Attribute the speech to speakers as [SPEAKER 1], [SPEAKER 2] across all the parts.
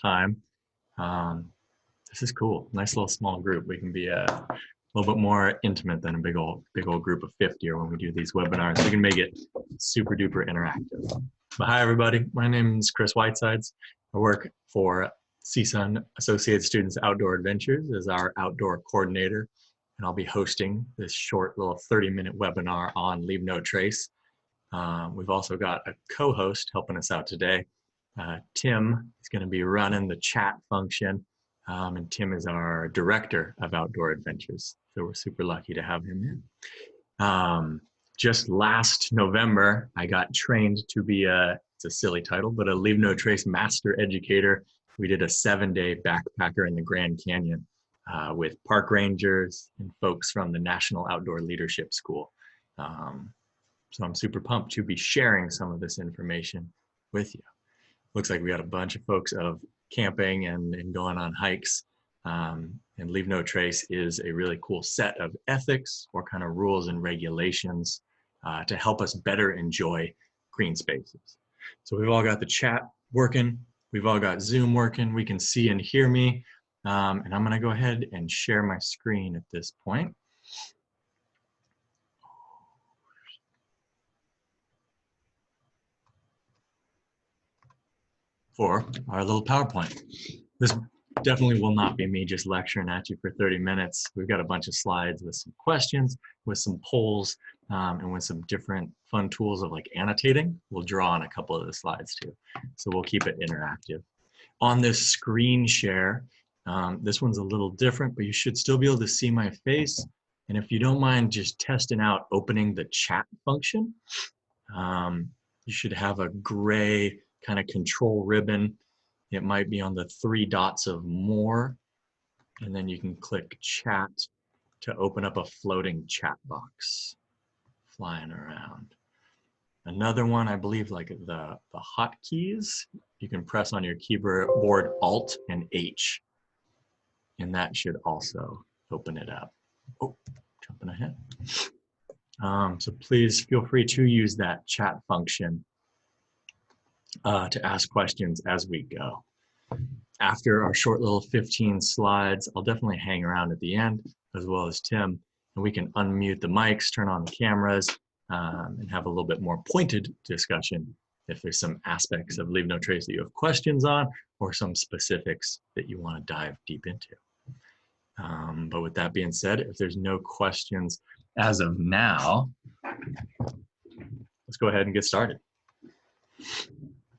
[SPEAKER 1] time. This is cool. Nice little small group. We can be a little bit more intimate than a big old group of 50 or when we do these webinars. We can make it super duper interactive. But hi everybody, my name is Chris Whitesides. I work for CSUN Associated Students Outdoor Adventures as our outdoor coordinator, and I'll be hosting this short little 30-minute webinar on Leave No Trace. We've also got a co-host helping us out today. Tim is going to be running the chat function, and Tim is our director of outdoor adventures. So we're super lucky to have him in. Just last November, I got trained to be it's a silly title, but a Leave No Trace Master Educator. We did a 7-day backpacker in the Grand Canyon with park rangers and folks from the National Outdoor Leadership School. So I'm super pumped to be sharing some of this information with you. Looks like we got a bunch of folks of camping and going on hikes. And Leave No Trace is a really cool set of ethics or kind of rules and regulations to help us better enjoy green spaces. So we've all got the chat working. We've all got Zoom working. We can see and hear me. And I'm going to go ahead and share my screen at this point. For our little PowerPoint. This definitely will not be me just lecturing at you for 30 minutes. We've got a bunch of slides with some questions, with some polls, and with some different fun tools of like annotating. We'll draw on a couple of the slides too. So we'll keep it interactive. On this screen share, this one's a little different, but you should still be able to see my face. And if you don't mind just testing out opening the chat function, you should have a gray kind of control ribbon. It might be on the 3 dots of more, and then you can click chat to open up a floating chat box flying around. Another one, I believe, like the hotkeys, you can press on your keyboard Alt and H, and that should also open it up. Oh, jumping ahead. So please feel free to use that chat function to ask questions as we go. After our short little 15 slides, I'll definitely hang around at the end, as well as Tim, and we can unmute the mics, turn on the cameras, and have a little bit more pointed discussion if there's some aspects of Leave No Trace that you have questions on, or some specifics that you want to dive deep into. But with that being said, if there's no questions as of now, let's go ahead and get started.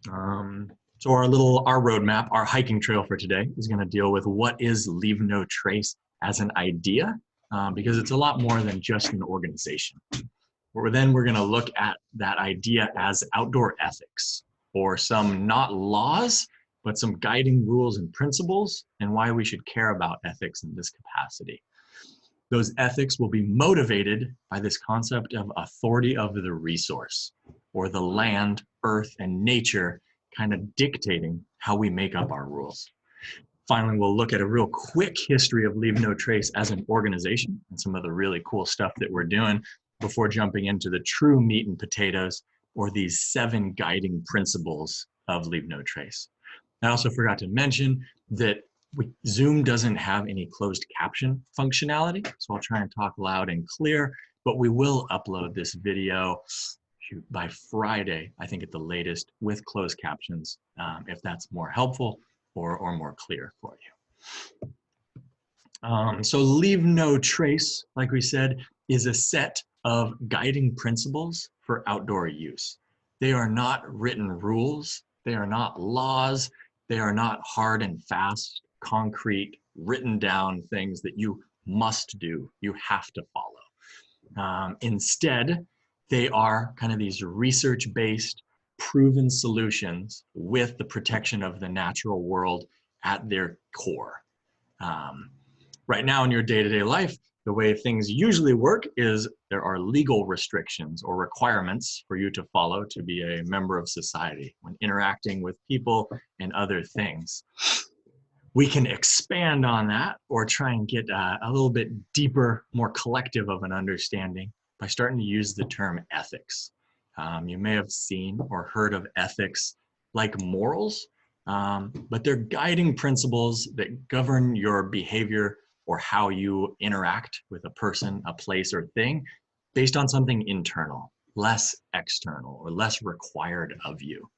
[SPEAKER 1] So our roadmap, our hiking trail for today is going to deal with what is Leave No Trace as an idea, because it's a lot more than just an organization. Then we're going to look at that idea as outdoor ethics, or some not laws, but some guiding rules and principles, and why we should care about ethics in this capacity. Those ethics will be motivated by this concept of authority of the resource, or the land, earth, and nature kind of dictating how we make up our rules. Finally, we'll look at a real quick history of Leave No Trace as an organization and some of the really cool stuff that we're doing before jumping into the true meat and potatoes, or these 7 guiding principles of Leave No Trace. I also forgot to mention that Zoom doesn't have any closed caption functionality, so I'll try and talk loud and clear, but we will upload this video by Friday, I think at the latest, with closed captions, if that's more helpful or more clear for you. So Leave No Trace, like we said, is a set of guiding principles for outdoor use. They are not written rules, they are not laws, they are not hard and fast, concrete, written down things that you must do, you have to follow. Instead, they are kind of these research-based, proven solutions with the protection of the natural world at their core. Right now in your day-to-day life, the way things usually work is there are legal restrictions or requirements for you to follow to be a member of society when interacting with people and other things. We can expand on that or try and get a little bit deeper, more collective of an understanding by starting to use the term ethics. You may have seen or heard of ethics like morals, but they're guiding principles that govern your behavior or how you interact with a person, a place, or thing based on something internal, less external, or less required of you.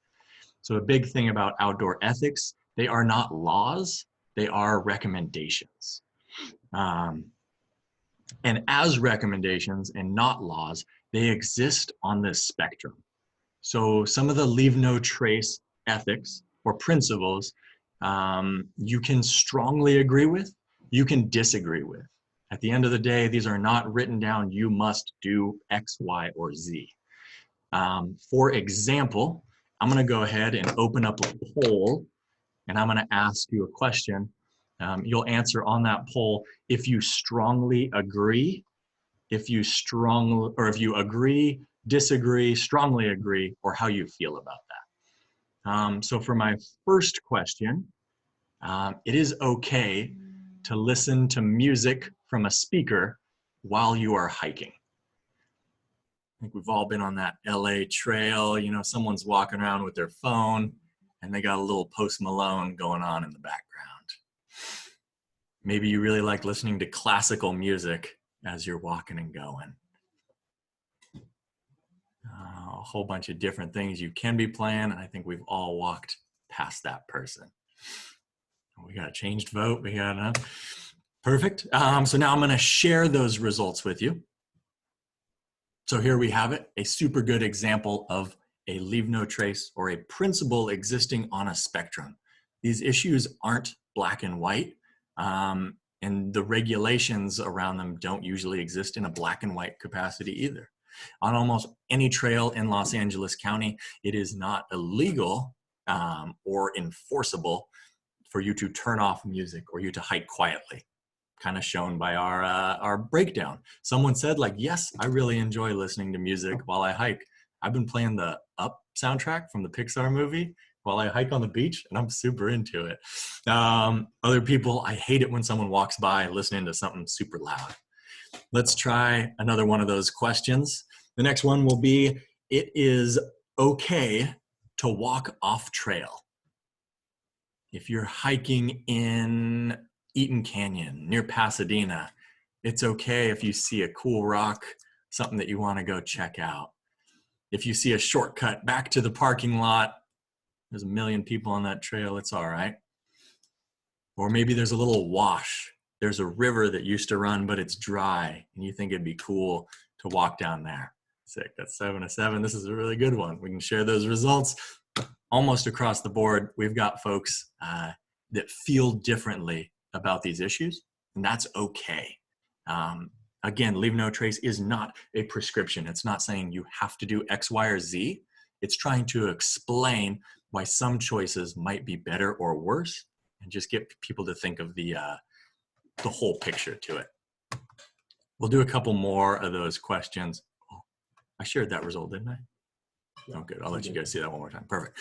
[SPEAKER 1] So a big thing about outdoor ethics, they are not laws, they are recommendations. And as recommendations and not laws, they exist on this spectrum. So some of the leave no trace ethics or principles you can strongly agree with, you can disagree with. At the end of the day, these are not written down, you must do X, Y, or Z. For example, I'm gonna go ahead and open up a poll and I'm gonna ask you a question. You'll answer on that poll if you strongly agree, if you agree, disagree, strongly agree, or how you feel about that. So for my first question, it is okay to listen to music from a speaker while you are hiking. I think we've all been on that LA trail, you know, someone's walking around with their phone and they got a little Post Malone going on in the background. Maybe you really like listening to classical music as you're walking and going. A whole bunch of different things you can be playing, and I think we've all walked past that person. We got a changed vote. We got perfect. So now I'm going to share those results with you. So here we have it, a super good example of a leave no trace or a principle existing on a spectrum. These issues aren't black and white, and the regulations around them don't usually exist in a black and white capacity either. On almost any trail in Los Angeles County, it is not illegal or enforceable for you to turn off music or you to hike quietly, kind of shown by our breakdown. Someone said, like, yes, I really enjoy listening to music while I hike. I've been playing the Up soundtrack from the Pixar movie while I hike on the beach, and I'm super into it. Other people, I hate it when someone walks by listening to something super loud. Let's try another one of those questions. The next one will be, it is okay to walk off trail. If you're hiking in Eaton Canyon near Pasadena, it's okay if you see a cool rock, something that you want to go check out. If you see a shortcut back to the parking lot, there's a million people on that trail, it's all right. Or maybe there's a little wash. There's a river that used to run, but it's dry, and you think it'd be cool to walk down there. Sick, that's 7-7. This is a really good one. We can share those results almost across the board. We've got folks that feel differently about these issues, and that's okay. Again, leave no trace is not a prescription. It's not saying you have to do X, Y, or Z. It's trying to explain why some choices might be better or worse, and just get people to think of the whole picture to it. We'll do a couple more of those questions. Oh, I shared that result, didn't I? Oh, good. I'll let you guys see that one more time. Perfect.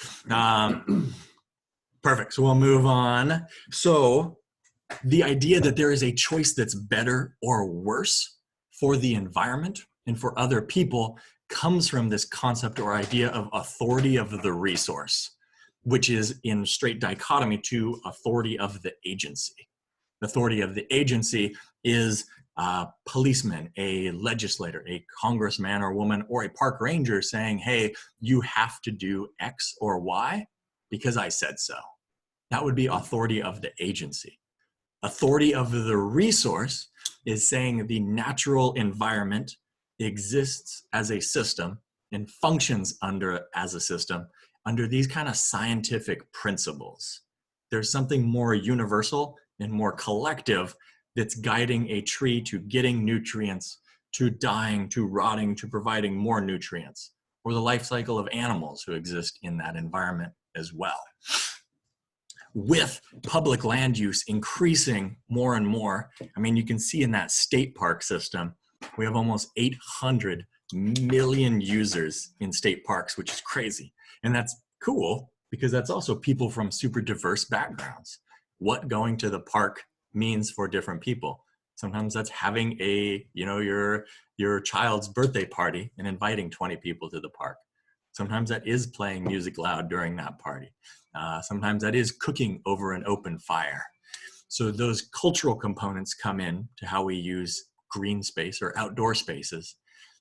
[SPEAKER 1] Perfect. So we'll move on. So the idea that there is a choice that's better or worse for the environment and for other people comes from this concept or idea of authority of the resource, which is in straight dichotomy to authority of the agency. The authority of the agency is a policeman, a legislator, a congressman or woman, or a park ranger saying, hey, you have to do X or Y because I said so. That would be authority of the agency. Authority of the resource is saying the natural environment exists as a system and functions as a system under these kind of scientific principles. There's something more universal and more collective that's guiding a tree to getting nutrients, to dying, to rotting, to providing more nutrients, or the life cycle of animals who exist in that environment as well. With public land use increasing more and more, I mean, you can see in that state park system, we have almost 800 million users in state parks, which is crazy. And that's cool because that's also people from super diverse backgrounds. What going to the park means for different people. Sometimes that's having a, your child's birthday party and inviting 20 people to the park. Sometimes that is playing music loud during that party. Sometimes that is cooking over an open fire. So those cultural components come in to how we use green space or outdoor spaces.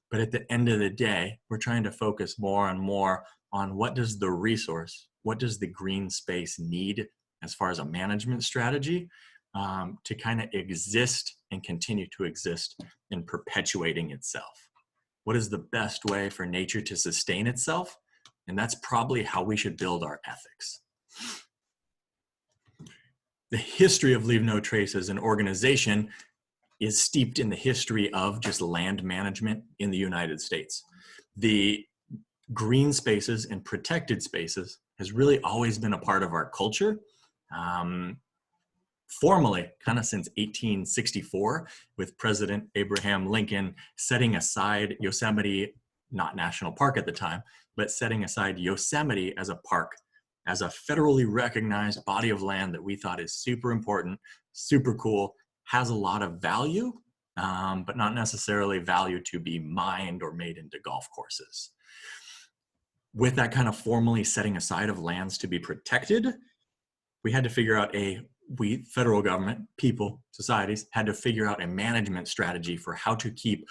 [SPEAKER 1] But at the end of the day, we're trying to focus more and more on what does the resource, what does the green space need as far as a management strategy to kind of exist and continue to exist in perpetuating itself. What is the best way for nature to sustain itself? And that's probably how we should build our ethics. The history of Leave No Trace as an organization is steeped in the history of just land management in the United States. The green spaces and protected spaces has really always been a part of our culture. Formally, kind of since 1864, with President Abraham Lincoln setting aside Yosemite, not national park at the time, but setting aside Yosemite as a park, as a federally recognized body of land that we thought is super important, super cool, has a lot of value, but not necessarily value to be mined or made into golf courses. With that kind of formally setting aside of lands to be protected, we had to figure out we, federal government, people, societies, had to figure out a management strategy for how to keep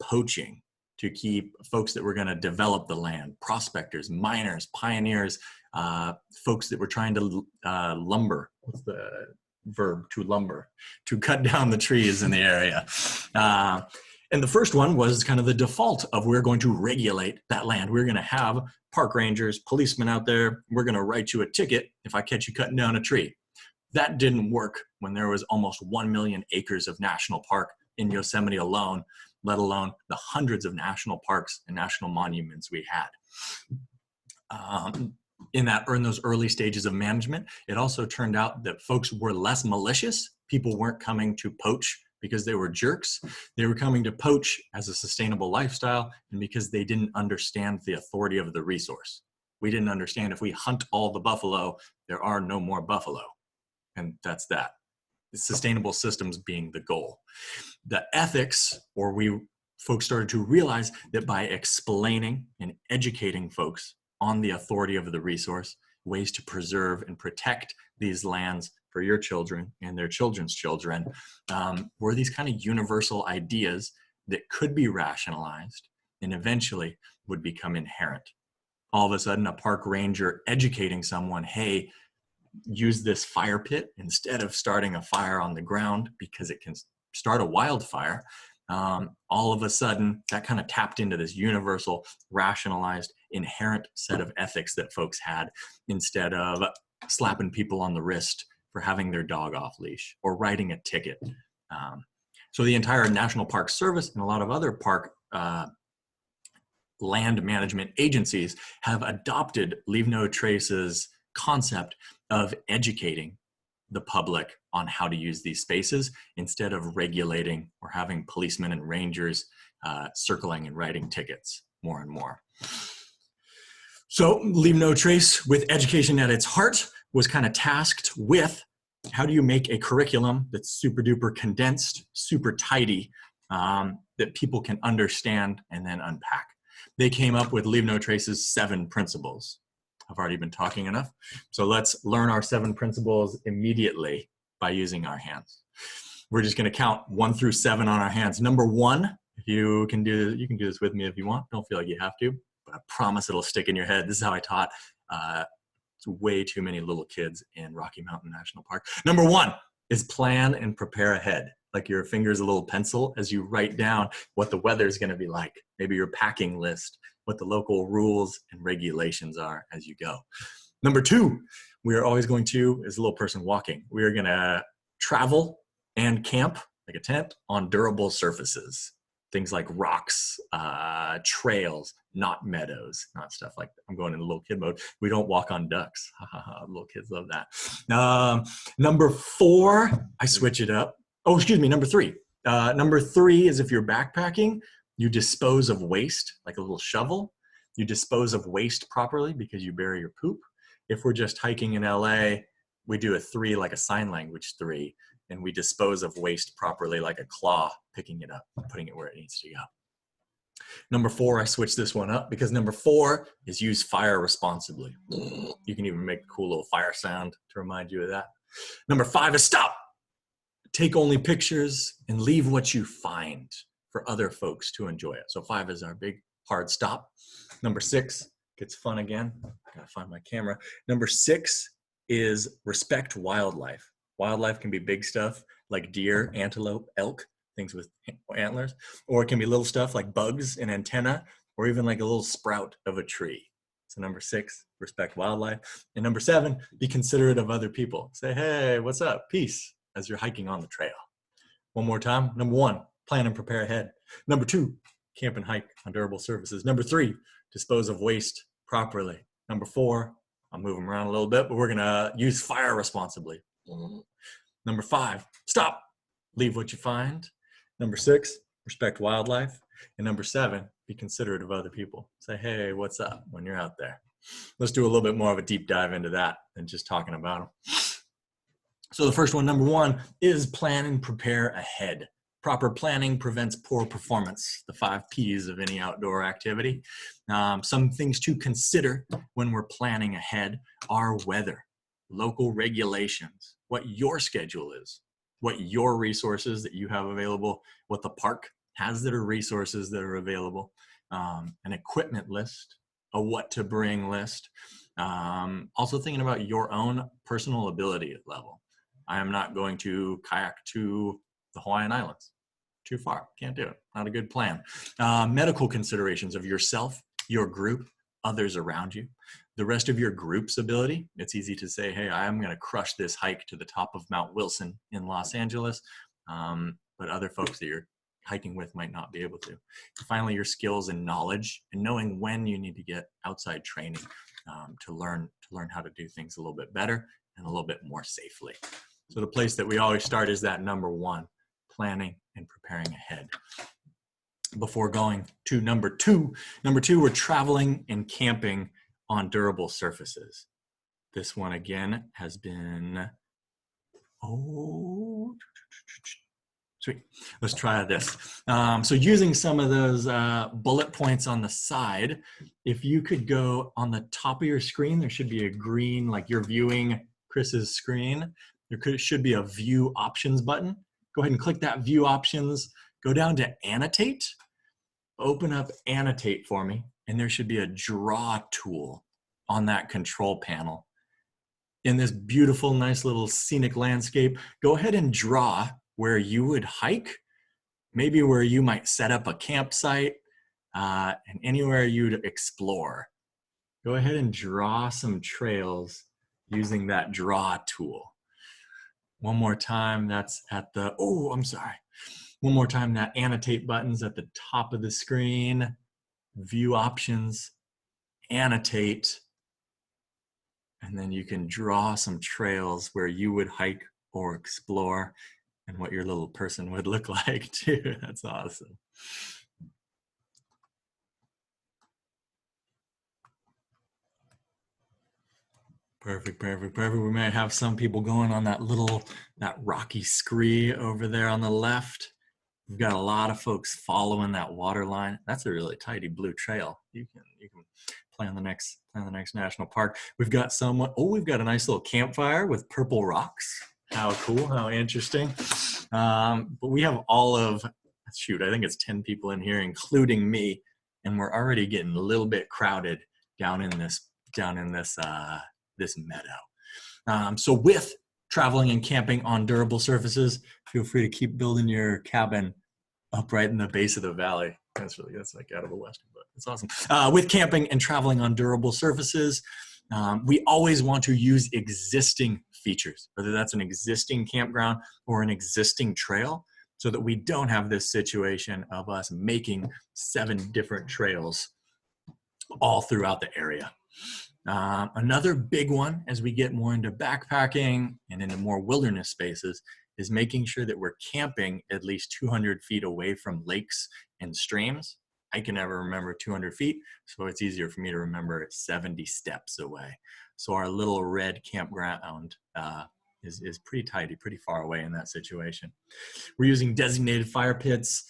[SPEAKER 1] poaching, to keep folks that were going to develop the land, prospectors, miners, pioneers, folks that were trying to lumber. What's the verb? To lumber, to cut down the trees in the area. And the first one was kind of the default of we're going to regulate that land. We're going to have park rangers, policemen out there. We're going to write you a ticket if I catch you cutting down a tree. That didn't work when there was almost 1 million acres of national park in Yosemite alone, let alone the hundreds of national parks and national monuments we had. In those early stages of management, it also turned out that folks were less malicious. People weren't coming to poach because they were jerks. They were coming to poach as a sustainable lifestyle and because they didn't understand the authority of the resource. We didn't understand if we hunt all the buffalo, there are no more buffalo. And that's that. Sustainable systems being the goal. The ethics, folks started to realize that by explaining and educating folks on the authority of the resource, ways to preserve and protect these lands for your children and their children's children, were these kind of universal ideas that could be rationalized and eventually would become inherent. All of a sudden, a park ranger educating someone, hey, use this fire pit instead of starting a fire on the ground because it can start a wildfire. All of a sudden, that kind of tapped into this universal, rationalized, inherent set of ethics that folks had instead of slapping people on the wrist for having their dog off leash or writing a ticket. So the entire National Park Service and a lot of other park land management agencies have adopted Leave No Trace's concept of educating the public on how to use these spaces instead of regulating or having policemen and rangers circling and writing tickets more and more. So Leave No Trace, with education at its heart, was kind of tasked with how do you make a curriculum that's super duper condensed, super tidy, that people can understand and then unpack. They came up with Leave No Trace's 7 principles. I've already been talking enough. So let's learn our 7 principles immediately by using our hands. We're just going to count 1 through 7 on our hands. Number 1, if you can do this with me if you want. Don't feel like you have to, but I promise it'll stick in your head. This is how I taught way too many little kids in Rocky Mountain National Park. Number 1 is plan and prepare ahead. Like your finger's a little pencil as you write down what the weather's going to be like, maybe your packing list, what the local rules and regulations are as you go. Number 2, we are always going to, as a little person walking, we are going to travel and camp like a tent on durable surfaces. Things like rocks, trails, not meadows, not stuff like that. I'm going into little kid mode. We don't walk on ducks. Little kids love that. Number 4, I switch it up. Oh, excuse me, number 3. Number 3 is if you're backpacking, you dispose of waste, like a little shovel. You dispose of waste properly because you bury your poop. If we're just hiking in LA, we do a 3, like a sign language 3, and we dispose of waste properly like a claw, picking it up and putting it where it needs to go. Number 4, I switched this one up because number 4 is use fire responsibly. You can even make a cool little fire sound to remind you of that. Number 5 is stop. Take only pictures and leave what you find for other folks to enjoy it. So 5 is our big hard stop. Number 6 gets fun again. I gotta find my camera. Number 6 is respect wildlife. Wildlife can be big stuff like deer, antelope, elk, things with antlers, or it can be little stuff like bugs and antenna, or even like a little sprout of a tree. So number 6, respect wildlife. And number 7, be considerate of other people. Say, hey, what's up? Peace, as you're hiking on the trail. One more time. Number 1, plan and prepare ahead. Number 2, camp and hike on durable surfaces. Number 3, dispose of waste properly. Number 4, I'll move them around a little bit, but we're gonna use fire responsibly. Number 5, stop, leave what you find. Number 6, respect wildlife. And number 7, be considerate of other people. Say, hey, what's up when you're out there? Let's do a little bit more of a deep dive into that than just talking about them. So the first one, number 1, is plan and prepare ahead. Proper planning prevents poor performance, the 5 P's of any outdoor activity. Some things to consider when we're planning ahead are weather, local regulations, what your schedule is, what your resources that you have available, what the park has that are resources that are available, an equipment list, a what to bring list. Also thinking about your own personal ability level. I am not going to kayak to the Hawaiian Islands. Too far, can't do it, not a good plan. Medical considerations of yourself, your group, others around you, the rest of your group's ability. It's easy to say, hey, I'm gonna crush this hike to the top of Mount Wilson in Los Angeles, but other folks that you're hiking with might not be able to. And finally, your skills and knowledge and knowing when you need to get outside training to learn how to do things a little bit better and a little bit more safely. So the place that we always start is that number 1, planning and preparing ahead. Before going to number 2, we're traveling and camping on durable surfaces. This one again has been, sweet. Let's try this. So using some of those bullet points on the side, if you could go on the top of your screen, there should be a green, like you're viewing Chris's screen. There should be a view options button. Go ahead and click that view options, go down to annotate, open up annotate for me, and there should be a draw tool on that control panel. In this beautiful, nice little scenic landscape, go ahead and draw where you would hike, maybe where you might set up a campsite, and anywhere you'd explore. Go ahead and draw some trails using that draw tool. One more time, that's at the, one more time, that annotate button's at the top of the screen, view options, annotate, and then you can draw some trails where you would hike or explore and what your little person would look like too. That's awesome. Perfect. We might have some people going on that rocky scree over there on the left. We've got a lot of folks following that water line. That's a really tidy blue trail. You can plan the next national park. We've got we've got a nice little campfire with purple rocks. How cool, how interesting. But we have I think it's 10 people in here, including me, and we're already getting a little bit crowded down in this meadow. So with traveling and camping on durable surfaces, feel free to keep building your cabin up right in the base of the valley. That's like out of the west, but it's awesome. With camping and traveling on durable surfaces, we always want to use existing features, whether that's an existing campground or an existing trail, so that we don't have this situation of us making 7 different trails all throughout the area. Another big one as we get more into backpacking and into more wilderness spaces is making sure that we're camping at least 200 feet away from lakes and streams. I can never remember 200 feet, so it's easier for me to remember 70 steps away. So our little red campground is pretty tidy, pretty far away in that situation. We're using designated fire pits.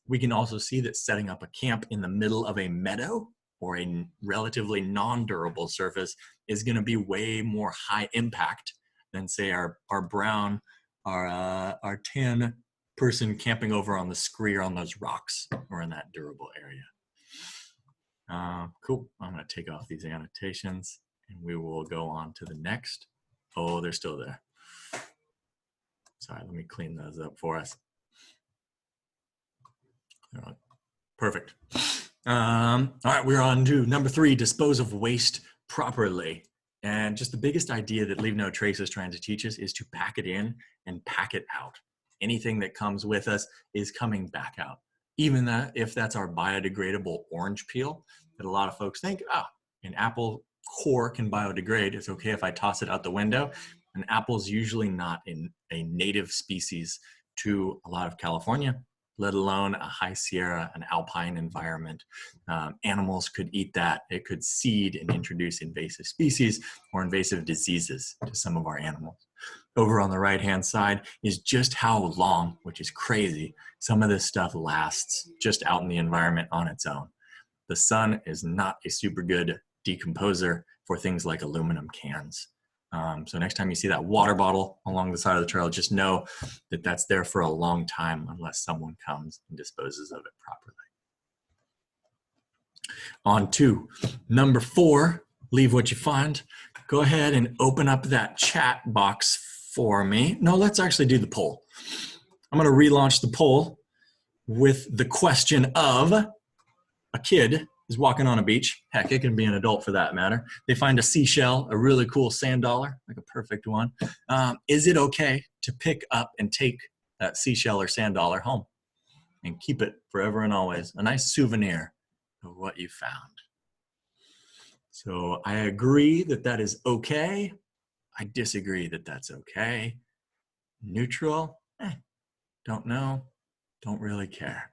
[SPEAKER 1] We can also see that setting up a camp in the middle of a meadow or a relatively non-durable surface is going to be way more high impact than, say, our brown, our tan person camping over on the scree or on those rocks or in that durable area. Cool. I'm going to take off these annotations and we will go on to the next. Oh, they're still there. Sorry, let me clean those up for us. Perfect. All right, we're on to number 3, dispose of waste properly. And just the biggest idea that Leave No Trace is trying to teach us is to pack it in and pack it out. Anything that comes with us is coming back out. Even if that's our biodegradable orange peel that a lot of folks think, oh, an apple core can biodegrade. It's okay if I toss it out the window. An apple's usually not in a native species to a lot of California, let alone a high Sierra, an alpine environment. Animals could eat that. It could seed and introduce invasive species or invasive diseases to some of our animals. Over on the right-hand side is just how long, which is crazy, some of this stuff lasts just out in the environment on its own. The sun is not a super good decomposer for things like aluminum cans. So next time you see that water bottle along the side of the trail, just know that that's there for a long time unless someone comes and disposes of it properly. On to number 4, leave what you find. Go ahead and open up that chat box for me. No, let's actually do the poll. I'm going to relaunch the poll with the question of a kid is walking on a beach. Heck, it can be an adult for that matter. They find a seashell, a really cool sand dollar, like a perfect one. Is it okay to pick up and take that seashell or sand dollar home and keep it forever and always? A nice souvenir of what you found. So I agree that that is okay. I disagree that that's okay. Neutral, don't know, don't really care.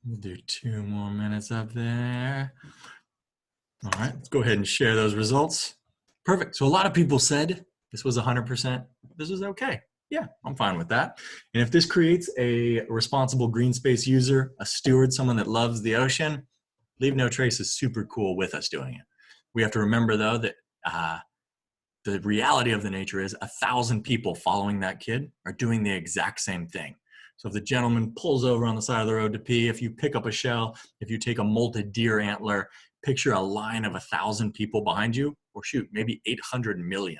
[SPEAKER 1] We'll do 2 more minutes up there. All right, let's go ahead and share those results. Perfect. So a lot of people said this was 100%. This is okay. Yeah, I'm fine with that. And if this creates a responsible green space user, a steward, someone that loves the ocean, Leave No Trace is super cool with us doing it. We have to remember, though, that the reality of the nature is 1,000 people following that kid are doing the exact same thing. So if the gentleman pulls over on the side of the road to pee, if you pick up a shell, if you take a molted deer antler, picture a line of 1,000 people behind you, or shoot, maybe 800 million,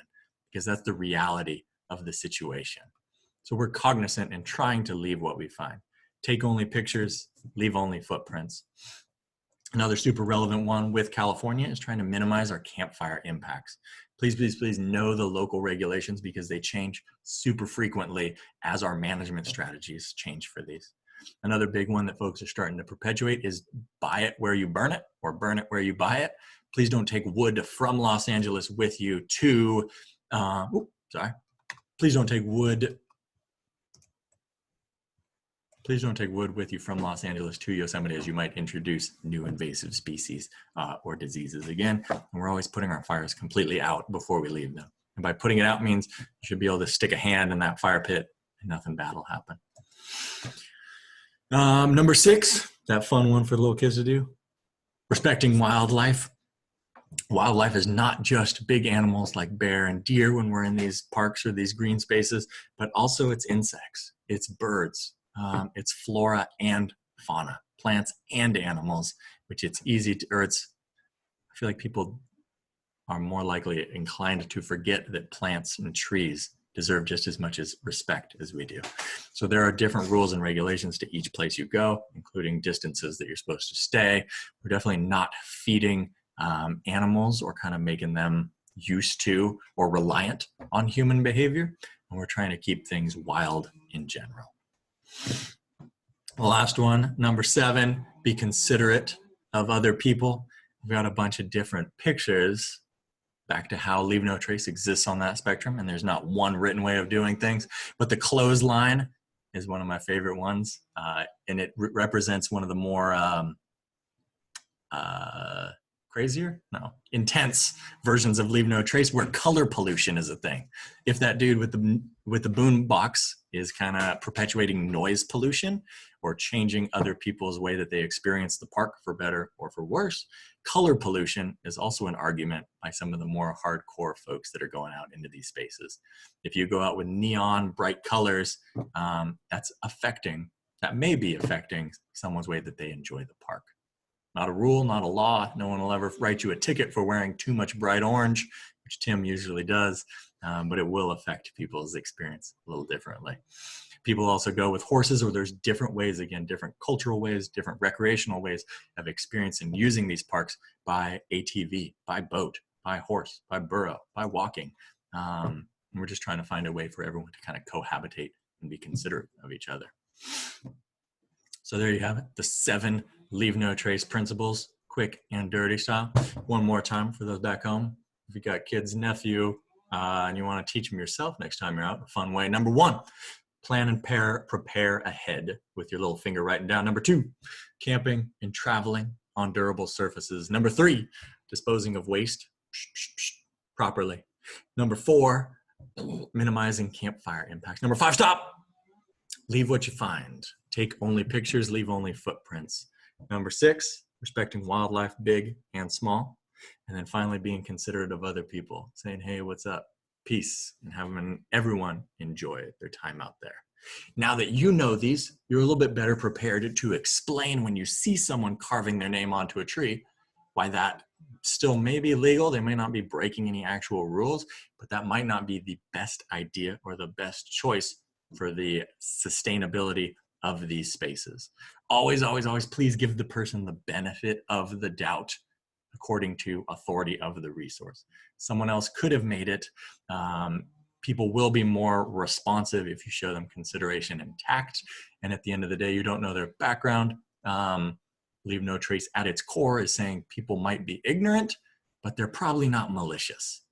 [SPEAKER 1] because that's the reality of the situation. So we're cognizant and trying to leave what we find. Take only pictures, leave only footprints. Another super relevant one with California is trying to minimize our campfire impacts. Please, please, please know the local regulations because they change super frequently as our management strategies change for these. Another big one that folks are starting to perpetuate is buy it where you burn it or burn it where you buy it. Please don't take wood from Los Angeles with you to, please don't take wood. Please don't take wood with you from Los Angeles to Yosemite, as you might introduce new invasive species or diseases again. And we're always putting our fires completely out before we leave them. And by putting it out means you should be able to stick a hand in that fire pit and nothing bad will happen. Number 6, that fun one for the little kids to do, respecting wildlife. Wildlife is not just big animals like bear and deer when we're in these parks or these green spaces, but also it's insects, it's birds. It's flora and fauna, plants and animals, which it's easy to, I feel like people are more likely inclined to forget that plants and trees deserve just as much as respect as we do. So there are different rules and regulations to each place you go, including distances that you're supposed to stay. We're definitely not feeding animals or kind of making them used to or reliant on human behavior. And we're trying to keep things wild in general. The last one, number 7, be considerate of other people. We've got a bunch of different pictures back to how Leave No Trace exists on that spectrum, and there's not one written way of doing things, but the clothesline is one of my favorite ones, and it represents one of the more crazier? No, intense versions of Leave No Trace where color pollution is a thing. If that dude with the boom box is kind of perpetuating noise pollution or changing other people's way that they experience the park for better or for worse, color pollution is also an argument by some of the more hardcore folks that are going out into these spaces. If you go out with neon bright colors, that may be affecting someone's way that they enjoy the park. Not a rule, not a law. No one will ever write you a ticket for wearing too much bright orange, which Tim usually does, but it will affect people's experience a little differently. People also go with horses, or there's different ways, again, different cultural ways, different recreational ways of experiencing using these parks by ATV, by boat, by horse, by burro, by walking. And we're just trying to find a way for everyone to kind of cohabitate and be considerate of each other. So there you have it, the 7 Leave No Trace principles, quick and dirty style. One more time for those back home. If you got kids, nephew, and you want to teach them yourself next time you're out, a fun way. Number 1, plan and prepare ahead with your little finger writing down. Number 2, camping and traveling on durable surfaces. Number 3, disposing of waste properly. Number 4, minimizing campfire impacts. Number 5, stop. Leave what you find. Take only pictures, leave only footprints. Number 6, respecting wildlife, big and small. And then finally, being considerate of other people, saying, hey, what's up? Peace, and having everyone enjoy their time out there. Now that you know these, you're a little bit better prepared to explain when you see someone carving their name onto a tree, why that still may be legal. They may not be breaking any actual rules, but that might not be the best idea or the best choice for the sustainability of these spaces. Always, always, always, please give the person the benefit of the doubt according to authority of the resource. Someone else could have made it. People will be more responsive if you show them consideration and tact. And at the end of the day, you don't know their background. Leave No Trace at its core is saying people might be ignorant, but they're probably not malicious.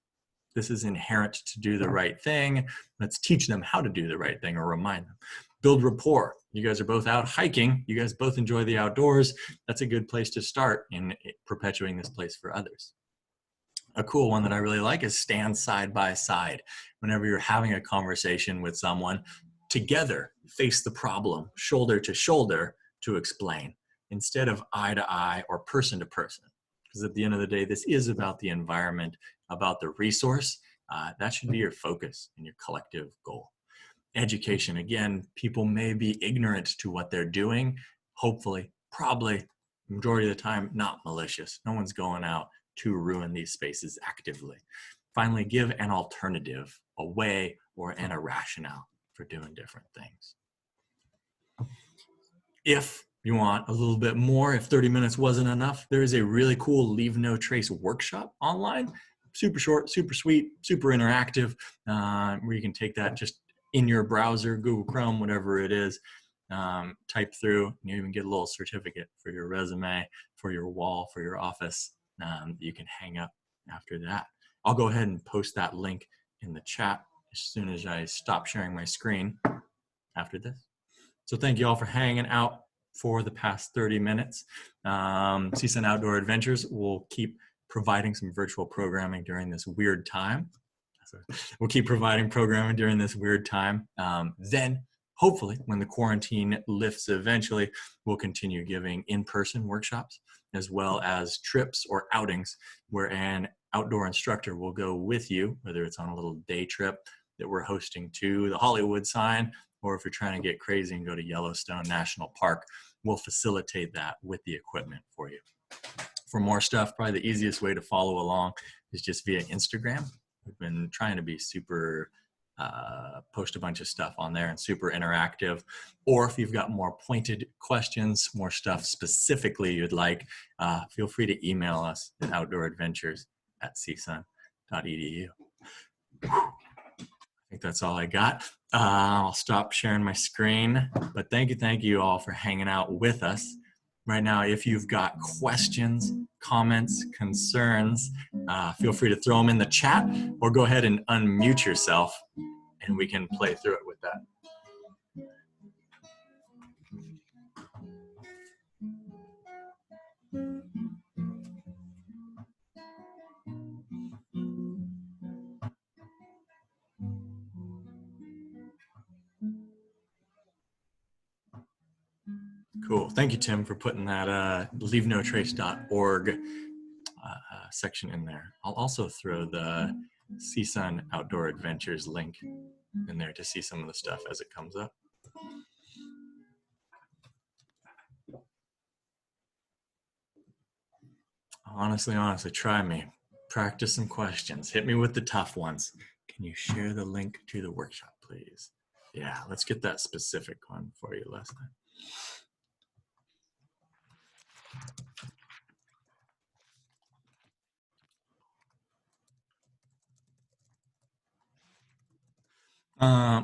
[SPEAKER 1] This is inherent to do the right thing. Let's teach them how to do the right thing or remind them. Build rapport. You guys are both out hiking. You guys both enjoy the outdoors. That's a good place to start in perpetuating this place for others. A cool one that I really like is stand side by side. Whenever you're having a conversation with someone, together face the problem, shoulder to shoulder, to explain, instead of eye to eye or person to person. Because at the end of the day, this is about the environment, about the resource. That should be your focus and your collective goal. Education, again, people may be ignorant to what they're doing. Hopefully, probably, majority of the time, not malicious. No one's going out to ruin these spaces actively. Finally, give an alternative, a way, and a rationale for doing different things. If you want a little bit more, if 30 minutes wasn't enough, there is a really cool Leave No Trace workshop online. Super short, super sweet, super interactive, where you can take that just in your browser, Google Chrome, whatever it is, type through, and you even get a little certificate for your resume, for your wall, for your office, you can hang up after that. I'll go ahead and post that link in the chat as soon as I stop sharing my screen after this. So thank you all for hanging out for the past 30 minutes. CSUN Outdoor Adventures will keep providing some virtual programming during this weird time. We'll keep providing programming during this weird time. Then, hopefully, when the quarantine lifts eventually, we'll continue giving in-person workshops as well as trips or outings where an outdoor instructor will go with you, whether it's on a little day trip that we're hosting to the Hollywood sign, or if you're trying to get crazy and go to Yellowstone National Park, we'll facilitate that with the equipment for you. For more stuff, probably the easiest way to follow along is just via Instagram. We've been trying to be super, post a bunch of stuff on there and super interactive. Or if you've got more pointed questions, more stuff specifically you'd like, feel free to email us at outdooradventures@csun.edu. I think that's all I got. I'll stop sharing my screen, but thank you all for hanging out with us. Right now, if you've got questions, comments, concerns, feel free to throw them in the chat or go ahead and unmute yourself and we can play through it with that. Cool. Thank you, Tim, for putting that leavenotrace.org section in there. I'll also throw the CSUN Outdoor Adventures link in there to see some of the stuff as it comes up. Honestly, try me. Practice some questions. Hit me with the tough ones. Can you share the link to the workshop, please? Yeah, let's get that specific one for you, Leslie.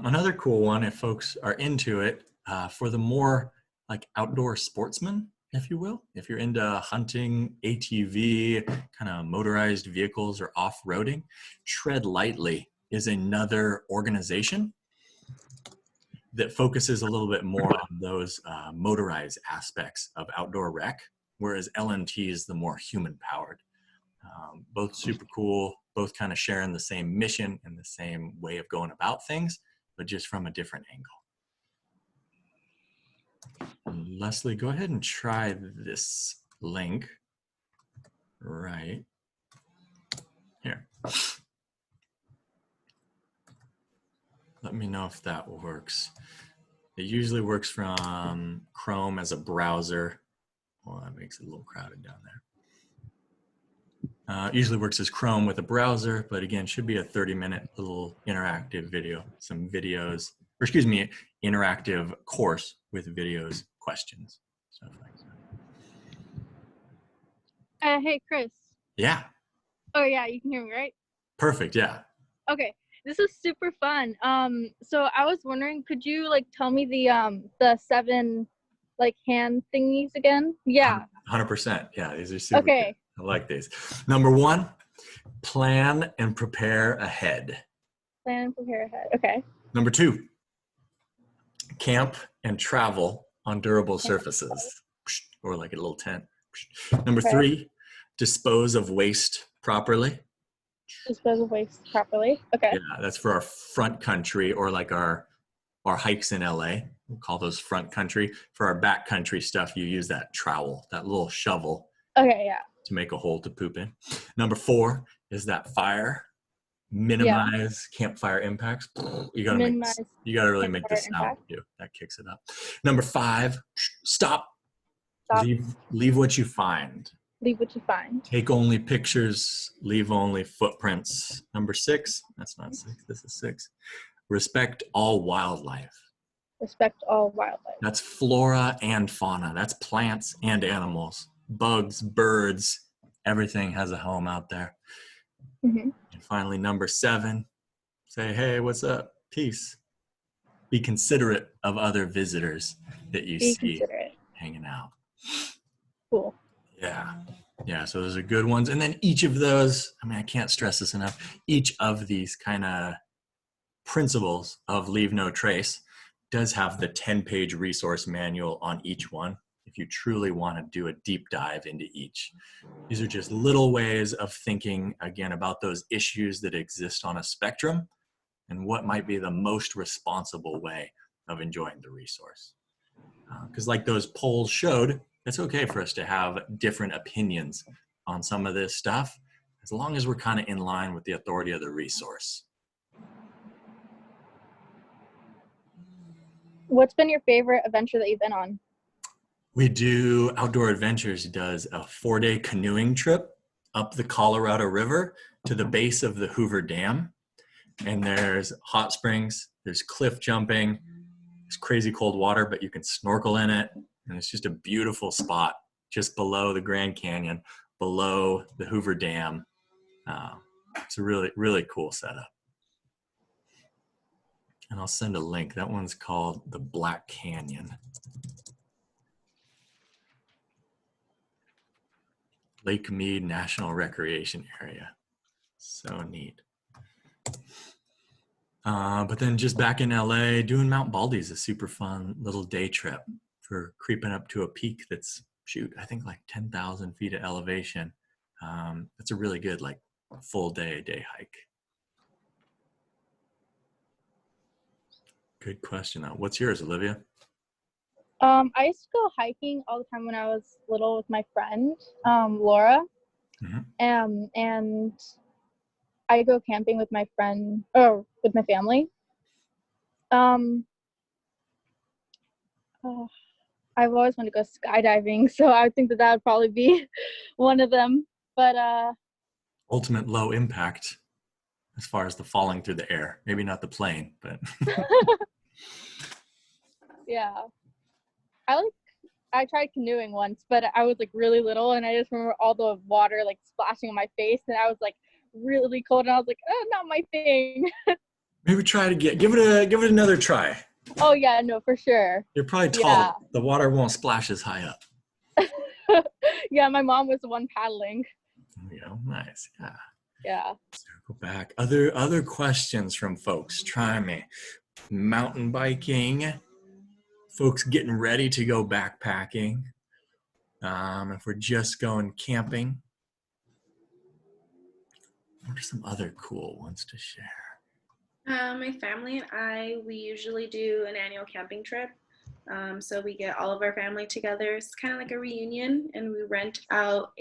[SPEAKER 1] Another cool one, if folks are into it, for the more like outdoor sportsmen, if you will, if you're into hunting, ATV, kind of motorized vehicles or off-roading, Tread Lightly is another organization that focuses a little bit more on those motorized aspects of outdoor rec, whereas LNT is the more human-powered. Both super cool, both kind of sharing the same mission and the same way of going about things, but just from a different angle. And Leslie, go ahead and try this link right here. Let me know if that works. It usually works from Chrome as a browser. Well, that makes it a little crowded down there. Usually works as Chrome with a browser, but again, should be a 30-minute little interactive video, some videos, or excuse me, interactive course with videos, questions, stuff like that.
[SPEAKER 2] Hey, Chris.
[SPEAKER 1] Yeah.
[SPEAKER 2] Oh, yeah, you can hear me, right?
[SPEAKER 1] Perfect, yeah.
[SPEAKER 2] Okay, this is super fun. So I was wondering, could you like tell me the 7 like hand thingies again? Yeah.
[SPEAKER 1] 100%. Yeah, these are super
[SPEAKER 2] Okay.
[SPEAKER 1] good. I like these. Number 1, plan and prepare ahead.
[SPEAKER 2] Plan and prepare ahead. Okay.
[SPEAKER 1] Number 2, camp and travel on durable surfaces, or like a little tent. Number 3, dispose of waste properly.
[SPEAKER 2] Dispose of waste properly. Okay.
[SPEAKER 1] Yeah, that's for our front country, or like our hikes in LA. We'll call those front country. For our back country stuff, you use that trowel, that little shovel.
[SPEAKER 2] Okay, yeah.
[SPEAKER 1] To make a hole to poop in. Number 4 is that fire. Minimize campfire impacts. You gotta really make this sound too. That kicks it up. Number 5, stop. Leave what you find.
[SPEAKER 2] Leave what you find.
[SPEAKER 1] Take only pictures, leave only footprints. Number 6, that's not 6, this is 6. Respect all wildlife.
[SPEAKER 2] Respect all wildlife.
[SPEAKER 1] That's flora and fauna. That's plants and animals. Bugs, birds, everything has a home out there. And finally, number 7, say, hey, what's up? Peace. Be considerate of other visitors that you see hanging out.
[SPEAKER 2] Cool.
[SPEAKER 1] Yeah, so those are good ones. And then each of those, I mean, I can't stress this enough, each of these kind of principles of Leave No Trace does have the 10-page resource manual on each one if you truly want to do a deep dive into each. These are just little ways of thinking, again, about those issues that exist on a spectrum and what might be the most responsible way of enjoying the resource. Because like those polls showed, it's okay for us to have different opinions on some of this stuff, as long as we're kind of in line with the authority of the resource.
[SPEAKER 2] What's been your favorite adventure that you've been on?
[SPEAKER 1] We do, Outdoor Adventures does a 4-day canoeing trip up the Colorado River to the base of the Hoover Dam. And there's hot springs, there's cliff jumping, there's crazy cold water, but you can snorkel in it. And it's just a beautiful spot just below the Grand Canyon, below the Hoover Dam. It's a really, really cool setup. And I'll send a link. That one's called the Black Canyon. Lake Mead National Recreation Area. So neat. But then just back in LA, doing Mount Baldy is a super fun little day trip for creeping up to a peak that's, shoot, I think like 10,000 feet of elevation. It's a really good, like, full day hike. Good question. What's yours, Olivia?
[SPEAKER 2] I used to go hiking all the time when I was little with my friend, Laura. And I go camping with my friend, or with my family. I've always wanted to go skydiving, so I think that would probably be one of them. But
[SPEAKER 1] ultimate low impact as far as the falling through the air. Maybe not the plane, but
[SPEAKER 2] yeah, I tried canoeing once, but I was like really little, and I just remember all the water like splashing on my face, and I was like really cold, and I was like, oh, not my thing.
[SPEAKER 1] maybe try to give it another try.
[SPEAKER 2] Oh yeah, no, for sure.
[SPEAKER 1] You're probably tall. Yeah. The water won't splash as high up.
[SPEAKER 2] Yeah, my mom was the one paddling.
[SPEAKER 1] Yeah, nice. Yeah.
[SPEAKER 2] Yeah.
[SPEAKER 1] Circle back. Other questions from folks. Try me. Mountain biking. Folks getting ready to go backpacking. If we're just going camping. What are some other cool ones to share?
[SPEAKER 3] My family and I, we usually do an annual camping trip. So we get all of our family together. It's kind of like a reunion, and we rent out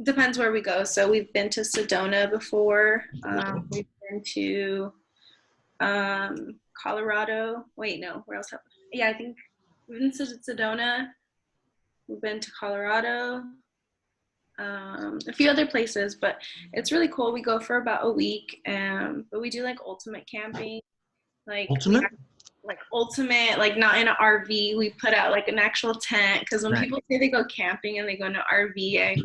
[SPEAKER 3] depends where we go. So we've been to Sedona before. We've been to Colorado. Wait, no, where else? Yeah, I think we've been to Sedona. We've been to Colorado. A few other places, but it's really cool. We go for about a week, but we do like ultimate camping, like ultimate, like not in an RV. We put out like an actual tent, because when people say they go camping and they go in an RV,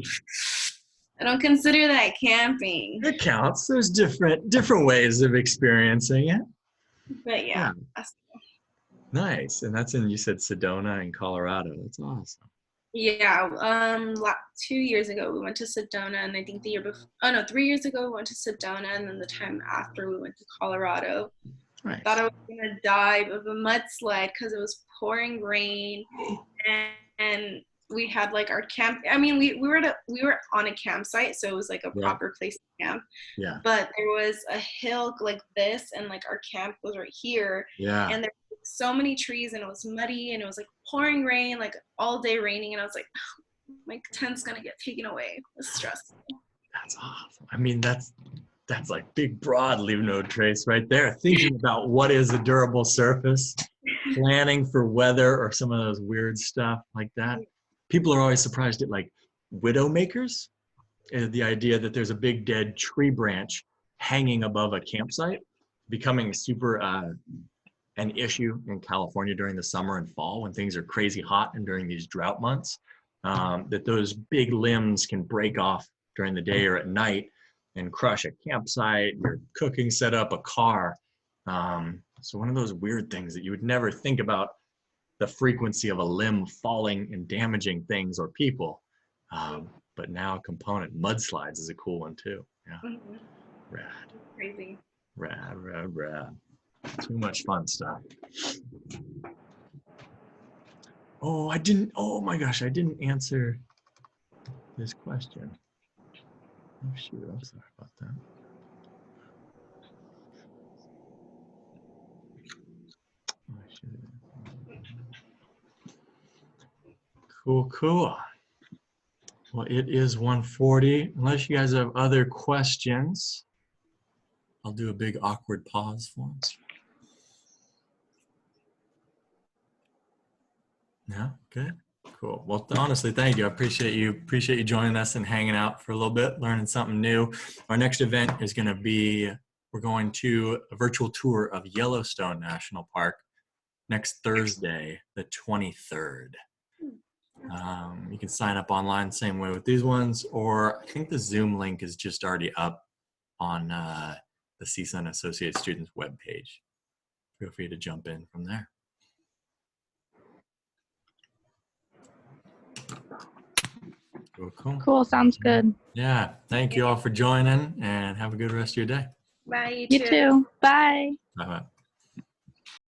[SPEAKER 3] I don't consider that camping.
[SPEAKER 1] It counts. There's different ways of experiencing it.
[SPEAKER 3] But yeah.
[SPEAKER 1] Nice. And that's you said Sedona in Colorado. That's awesome.
[SPEAKER 3] Yeah, 2 years ago we went to Sedona, and I think the year before, 3 years ago we went to Sedona, and then the time after we went to Colorado. Nice. I thought I was gonna die of a mudslide because it was pouring rain, and we had like our camp. I mean, we were on a campsite, so it was like a proper place to camp. Yeah. But there was a hill like this, and like our camp was right here. Yeah. And there were so many trees, and it was muddy, and it was like pouring rain, like all day raining, and I was like, oh, my tent's gonna get taken away. It was stressful.
[SPEAKER 1] That's awesome. I mean, that's like big, broad, leave no trace right there. Thinking about what is a durable surface, planning for weather or some of those weird stuff like that. People are always surprised at like widow makers. The idea that there's a big dead tree branch hanging above a campsite, becoming super an issue in California during the summer and fall when things are crazy hot, and during these drought months, that those big limbs can break off during the day or at night and crush a campsite, your cooking setup, a car. So one of those weird things that you would never think about, the frequency of a limb falling and damaging things or people. But now a component, mudslides is a cool one too. Yeah. Mm-hmm. Rad.
[SPEAKER 3] Crazy.
[SPEAKER 1] Rad. Too much fun stuff. Oh my gosh, I didn't answer this question. Oh shoot, I'm sorry about that. Cool. Well, it is 1:40. Unless you guys have other questions, I'll do a big awkward pause for us. No? Good? Cool. Well, honestly, thank you. I appreciate you joining us and hanging out for a little bit, learning something new. Our next event is going to be, we're going to a virtual tour of Yellowstone National Park next Thursday, the 23rd. You can sign up online, same way with these ones, or I think the Zoom link is just already up on the CSUN Associate Students webpage. Feel free to jump in from there.
[SPEAKER 2] Cool. Sounds good.
[SPEAKER 1] Yeah. Thank you all for joining, and have a good rest of your day.
[SPEAKER 3] Bye.
[SPEAKER 2] You too. Bye.
[SPEAKER 1] Bye-bye.